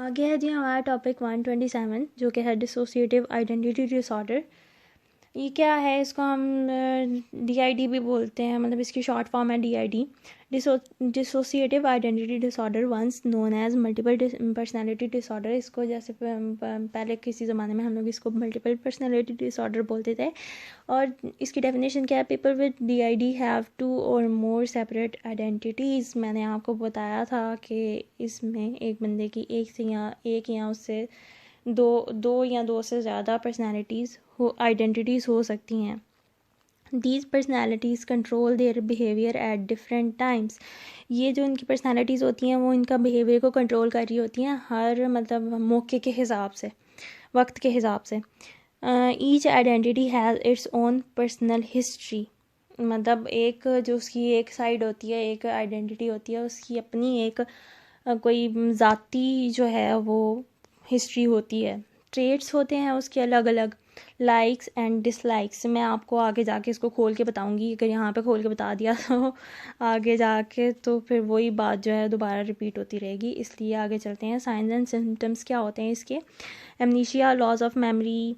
आगे है जी हमारा टॉपिक 127 जो कि है डिसोसिएटिव आइडेंटिटी डिसऑर्डर। ये क्या है, इसको हम DID भी बोलते हैं, मतलब इसकी शॉर्ट फॉर्म है DID, dissociative identity disorder once known as multiple personality disorder. इसको जैसे पहले किसी ज़माने में हम लोग इसको मल्टीपल पर्सनैलिटी डिसऑर्डर बोलते थे। और इसकी डेफिनेशन क्या है, पीपल विद DID हैव 2 और मोर सेपरेट आइडेंटिटीज़। मैंने आपको बताया था कि इसमें एक बंदे की एक या उससे दो या दो से ज़्यादा पर्सनैलिटीज़ आइडेंटिटीज़ हो सकती हैं। These personalities control their behaviour at different times. ये जो इनकी पर्सनैलिटीज़ होती हैं वो इनका बिहेवियर को कंट्रोल कर रही होती हैं हर मतलब मौके के हिसाब से, वक्त के हिसाब से। Each identity has its own personal history. मतलब एक जो उसकी एक साइड होती है, एक आइडेंटिटी होती है, उसकी अपनी एक कोई ज़ाती जो है वो हिस्ट्री होती है। ट्रेट्स होते हैं उसके अलग अलग, लाइक्स एंड डिसलाइक्स। मैं आपको आगे जाके इसको खोल के बताऊंगी, अगर यहाँ पे खोल के बता दिया तो आगे जाके तो फिर वही बात जो है दोबारा रिपीट होती रहेगी, इसलिए आगे चलते हैं। साइंस एंड सिम्टम्स क्या होते हैं इसके? Amnesia, loss of memory,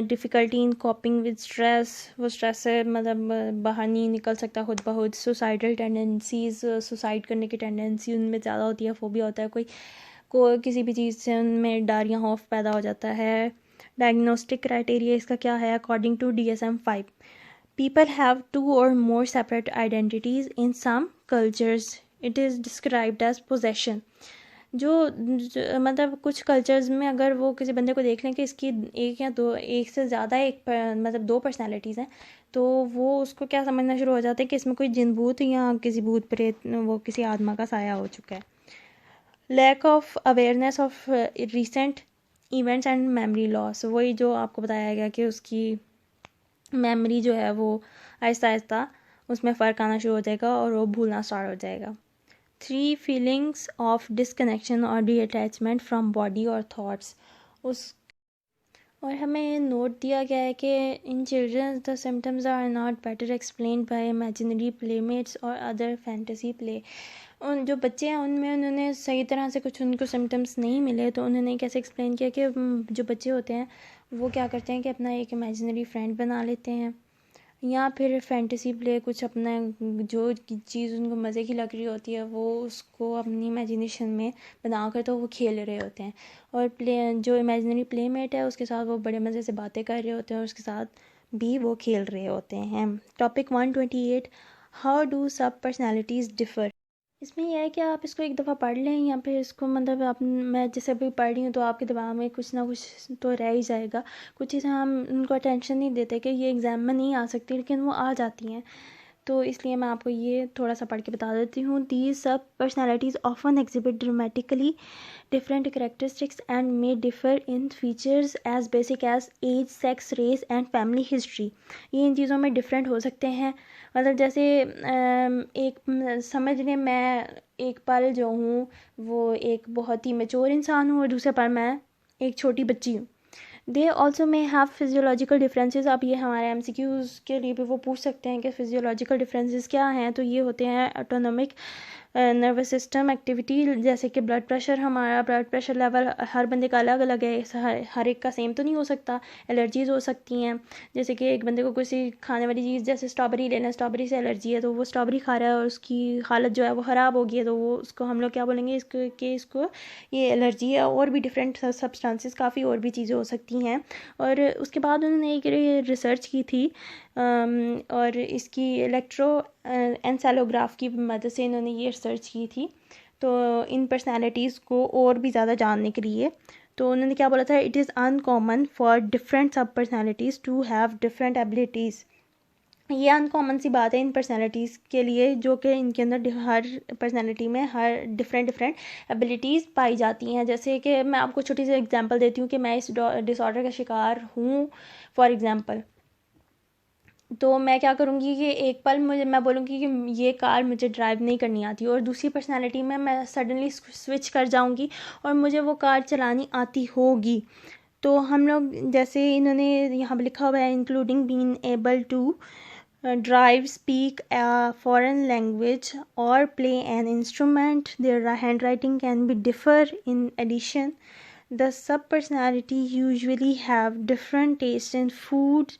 difficulty in कॉपिंग with stress, वो स्ट्रेस से मतलब बाहर नहीं निकल सकता खुद ब खुद। सुसाइडल टेंडेंसीज़, सुसाइड करने की टेंडेंसी उनमें ज़्यादा होती है। फोबिया होता है कोई किसी भी चीज़ से उनमें डर या खौफ पैदा हो जाता है। डायग्नोस्टिक क्राइटेरिया इसका क्या है? According to DSM-5, people have 2 और more separate identities in some cultures, it is described as possession. जो मतलब कुछ कल्चर्स में अगर वो किसी बंदे को देख लें कि इसकी एक से ज़्यादा मतलब 2 पर्सनैलिटीज़ हैं, तो वो उसको क्या समझना शुरू हो जाते हैं कि इसमें कोई जिन भूत या किसी भूत प्रेत, वो किसी आत्मा का साया हो चुका है। Lack of awareness of recent events and memory loss, वही जो आपको बताया गया कि उसकी मेमोरी जो है वो आहिस्ता आहिस्ता उसमें फ़र्क आना शुरू हो जाएगा और वो भूलना स्टार्ट हो जाएगा। 3 फीलिंग्स ऑफ डिसकनेक्शन और डिअटैचमेंट फ्रॉम बॉडी और थॉट्स। और हमें नोट दिया गया है कि in childrens the symptoms are not better explained by imaginary playmates और अदर फैंटेसी प्ले। उन जो बच्चे हैं उनमें उन्होंने सही तरह से कुछ उनको सिम्टम्स नहीं मिले, तो उन्होंने कैसे एक्सप्लेन किया कि जो बच्चे होते हैं वो क्या करते हैं कि अपना एक इमेजिनरी फ्रेंड बना लेते हैं या फिर फैंटेसी प्ले, कुछ अपना जो चीज़ उनको मज़े की लग रही होती है वो उसको अपनी इमेजिनेशन में बनाकर तो वो खेल रहे होते हैं। और जो इमेजिनरी प्लेमेट है उसके साथ वो बड़े मज़े से बातें कर रहे होते हैं और उसके साथ भी वो खेल रहे होते हैं। टॉपिक 128, हाउ डू सब पर्सनैलिटीज़ डिफ़र। इसमें यह है कि आप इसको एक दफ़ा पढ़ लें या फिर इसको मतलब आप, मैं जैसे अभी पढ़ रही हूँ तो आपके दिमाग में कुछ ना कुछ तो रह ही जाएगा। कुछ चीज़ें हम उनको अटेंशन नहीं देते कि ये एग्ज़ाम में नहीं आ सकती, लेकिन वो आ जाती हैं, तो इसलिए मैं आपको ये थोड़ा सा पढ़ के बता देती हूँ। These sub personalities often exhibit dramatically different characteristics and may differ in features as basic as age, sex, race and family history। ये इन चीज़ों में डिफरेंट हो सकते हैं। मतलब जैसे एक समझ लें मैं एक पल जो हूँ वो एक बहुत ही मैच्योर इंसान हूँ और दूसरे पल मैं एक छोटी बच्ची हूँ। They also may have physiological differences. अब ये हमारे MCQs के लिए भी वो पूछ सकते हैं कि फिजियोलॉजिकल डिफरेंसेस क्या हैं, तो ये होते हैं ऑटोनॉमिक नर्वस सिस्टम एक्टिविटी, जैसे कि ब्लड प्रेशर। हमारा ब्लड प्रेशर लेवल हर बंदे का अलग अलग है, हर एक का सेम तो नहीं हो सकता। एलर्जीज़ हो सकती हैं, जैसे कि एक बंदे को किसी खाने वाली चीज़, जैसे स्ट्रॉबेरी लेना, स्ट्रॉबेरी से एलर्जी है तो वो स्ट्रॉबेरी खा रहा है और उसकी हालत जो है वो ख़राब हो गई है, तो वो उसको हम लोग क्या बोलेंगे इसको ये एलर्जी है। और भी डिफरेंट सब्सटेंसेस, काफ़ी और भी चीज़ें हो सकती हैं। और उसके बाद उन्होंने एक रिसर्च की थी और इसकी इलेक्ट्रो एनसेलोग्राफ की मदद से इन्होंने ये रिसर्च की थी, तो इन पर्सनालिटीज़ को और भी ज़्यादा जानने के लिए। तो उन्होंने क्या बोला था, it is uncommon for different sub personalities to have different abilities. ये अनकॉमन सी बात है इन पर्सनैलिटीज़ के लिए, जो कि इनके अंदर हर पर्सनैलिटी में हर डिफरेंट एबिलिटीज़ पाई जाती हैं। जैसे कि मैं आपको छोटी सी एग्जांपल देती हूँ कि मैं इस डिसऑर्डर का शिकार हूँ फॉर एग्ज़ाम्पल। तो मैं क्या करूँगी कि एक पल मैं बोलूँगी कि ये कार मुझे ड्राइव नहीं करनी आती, और दूसरी पर्सनैलिटी में मैं सडनली स्विच कर जाऊँगी और मुझे वो कार चलानी आती होगी। तो हम लोग, जैसे इन्होंने यहाँ पर लिखा हुआ है, including being able to drive, speak a foreign language, or play an instrument. Their handwriting can be differ. In addition, the sub-personality usually have different taste in food,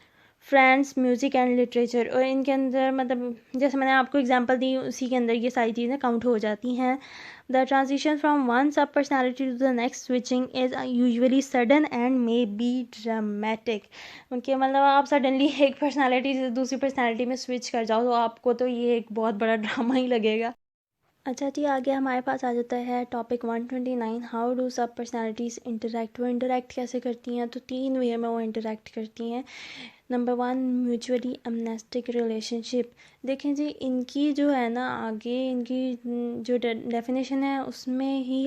friends, music and literature. और इनके अंदर मतलब जैसे मैंने आपको example दी उसी के अंदर ये सारी चीज़ें काउंट हो जाती हैं। The transition from one sub personality to the next switching is usually sudden and may be dramatic. उनके मतलब आप सडनली एक पर्सनैलिटी से दूसरी पर्सनैलिटी में स्विच कर जाओ तो आपको तो ये एक बहुत बड़ा ड्रामा ही लगेगा। अच्छा जी, आगे हमारे पास आ जाता है टॉपिक 129, हाउ डू सब पर्सनैलिटीज़ इंटरेक्ट। वो इंटरेक्ट कैसे करती हैं? तो 3 वे में वो इंटरेक्ट करती हैं। Number 1, mutually amnestic relationship. देखें जी, इनकी जो है ना आगे इनकी जो डेफिनेशन है उसमें ही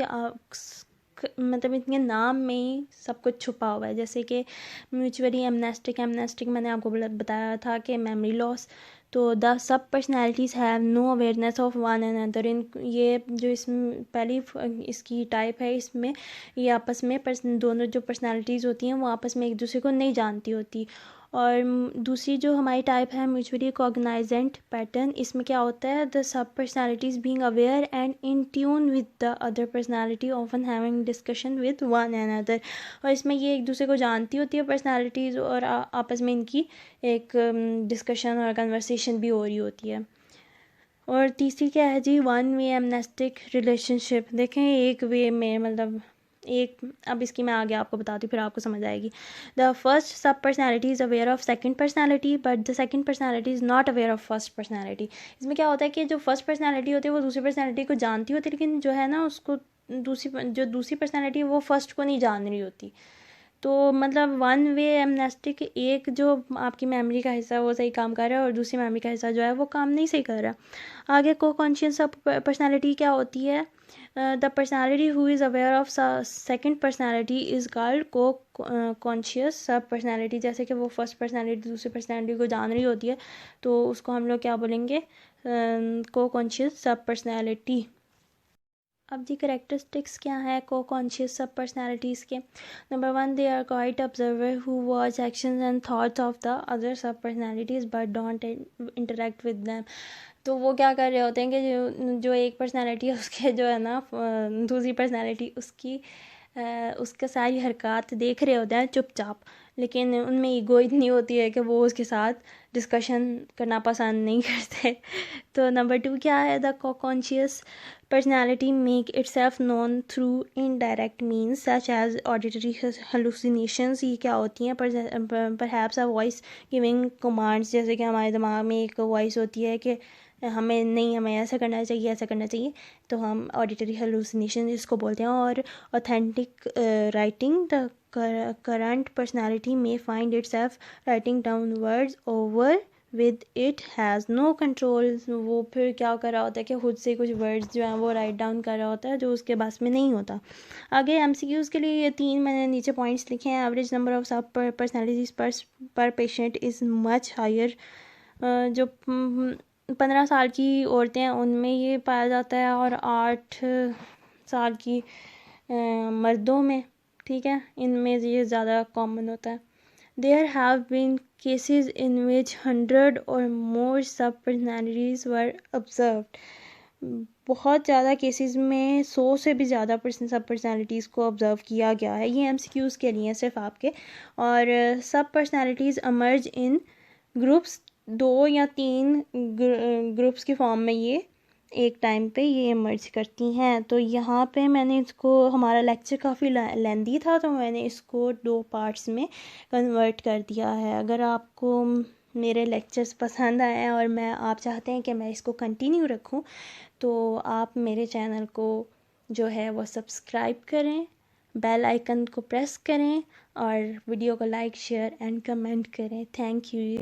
मतलब इनके नाम में ही सब कुछ छुपा हुआ है। जैसे कि म्यूचुअली अमनेस्टिक, एमनेस्टिक मैंने आपको बताया था कि मेमोरी लॉस। तो the sub personalities have no awareness of one and other. इन ये जो इसमें पहली इसकी टाइप है, इसमें ये आपस में दोनों जो पर्सनैलिटीज़ होती हैं वो आपस में एक दूसरे को नहीं जानती होती। और दूसरी जो हमारी टाइप है म्यूचुअली कॉग्नाइजेंट पैटर्न, इसमें क्या होता है? The sub personalities being aware and in tune with the other personality often having discussion with one and other. और इसमें ये एक दूसरे को जानती होती है पर्सनैलिटीज़ और आपस में इनकी एक डिस्कशन और कन्वर्सेशन भी हो रही होती है। और तीसरी क्या है जी? One way amnestic relationship. देखें एक वे में मतलब एक, अब इसकी मैं आगे आपको बताती हूँ फिर आपको समझ आएगी। द फर्स्ट सब personality is aware of second personality but the second personality is not aware of first personality. इसमें क्या होता है कि जो फर्स्ट पर्सनैलिटी होती है वो दूसरी पर्सनैलिटी को जानती होती है, लेकिन जो है ना उसको दूसरी पर्सनैलिटी वो फर्स्ट को नहीं जान रही होती। तो मतलब वन वे एमनेस्टिक, एक जो आपकी मेमोरी का हिस्सा है वो सही काम कर रहा है और दूसरी मेमोरी का हिस्सा जो है वो काम नहीं सही कर रहा। आगे को कॉन्शियस पर्सनैलिटी क्या होती है? The personality who is aware of second personality is called को कॉन्शियस सब पर्सनैलिटी। जैसे कि वो फर्स्ट पर्सनैलिटी दूसरी पर्सनैलिटी को जान रही होती है तो उसको हम लोग क्या बोलेंगे? को कॉन्शियस सब पर्सनैलिटी। अब जी करेक्टरिस्टिक्स क्या है को कॉन्शियस सब पर्सनैलिटीज़ के? Number 1, they are quiet observer who watch actions and thoughts of the other sub personalities but don't interact with them. तो वो क्या कर रहे होते हैं कि जो एक पर्सनैलिटी है उसके जो है ना दूसरी पर्सनैलिटी उसका सारी हरकत देख रहे होते हैं चुपचाप, लेकिन उनमें ईगो इतनी होती है कि वो उसके साथ डिस्कशन करना पसंद नहीं करते। तो नंबर 2 क्या है? The conscious personality make itself known through indirect means such as auditory hallucinations। ये क्या होती हैं? perhaps a voice giving commands, जैसे कि हमारे दिमाग में एक वॉइस होती है कि हमें ऐसा करना चाहिए, ऐसा करना चाहिए, तो हम ऑडिटरी हेलुसिनेशन इसको बोलते हैं। और authentic writing, the current personality में find itself writing down words over with it has no control. वो फिर क्या कर रहा होता है कि खुद से कुछ वर्ड्स जो हैं वो राइट डाउन कर रहा होता है जो उसके बस में नहीं होता। आगे MCQs के लिए ये 3 मैंने नीचे पॉइंट्स लिखे हैं। एवरेज नंबर ऑफ सब पर्सनैलिटीज़ पर पेशेंट इज़ मच हायर। जो 15 साल की औरतें हैं उनमें ये पाया जाता है और 8 साल की मर्दों में, ठीक है, इनमें ये ज़्यादा कॉमन होता है। There have been cases in which 100 or more sub-personalities were observed। बहुत ज़्यादा केसेस में 100 से भी ज़्यादा सब पर्सनैलिटीज़ को ऑब्ज़र्व किया गया है। ये MCQs के लिए सिर्फ आपके। और सब पर्सनैलिटीज़ emerge इन ग्रुप्स, 2 या 3 ग्रुप्स की फॉर्म में ये एक टाइम पे ये इमर्ज करती हैं। तो यहाँ पे मैंने इसको, हमारा लेक्चर काफ़ी लेंदी था तो मैंने इसको 2 पार्ट्स में कन्वर्ट कर दिया है। अगर आपको मेरे लेक्चर्स पसंद आए और आप चाहते हैं कि मैं इसको कंटिन्यू रखूं तो आप मेरे चैनल को जो है वो सब्सक्राइब करें, बेल आइकन को प्रेस करें और वीडियो को लाइक, शेयर एंड कमेंट करें। Thank you.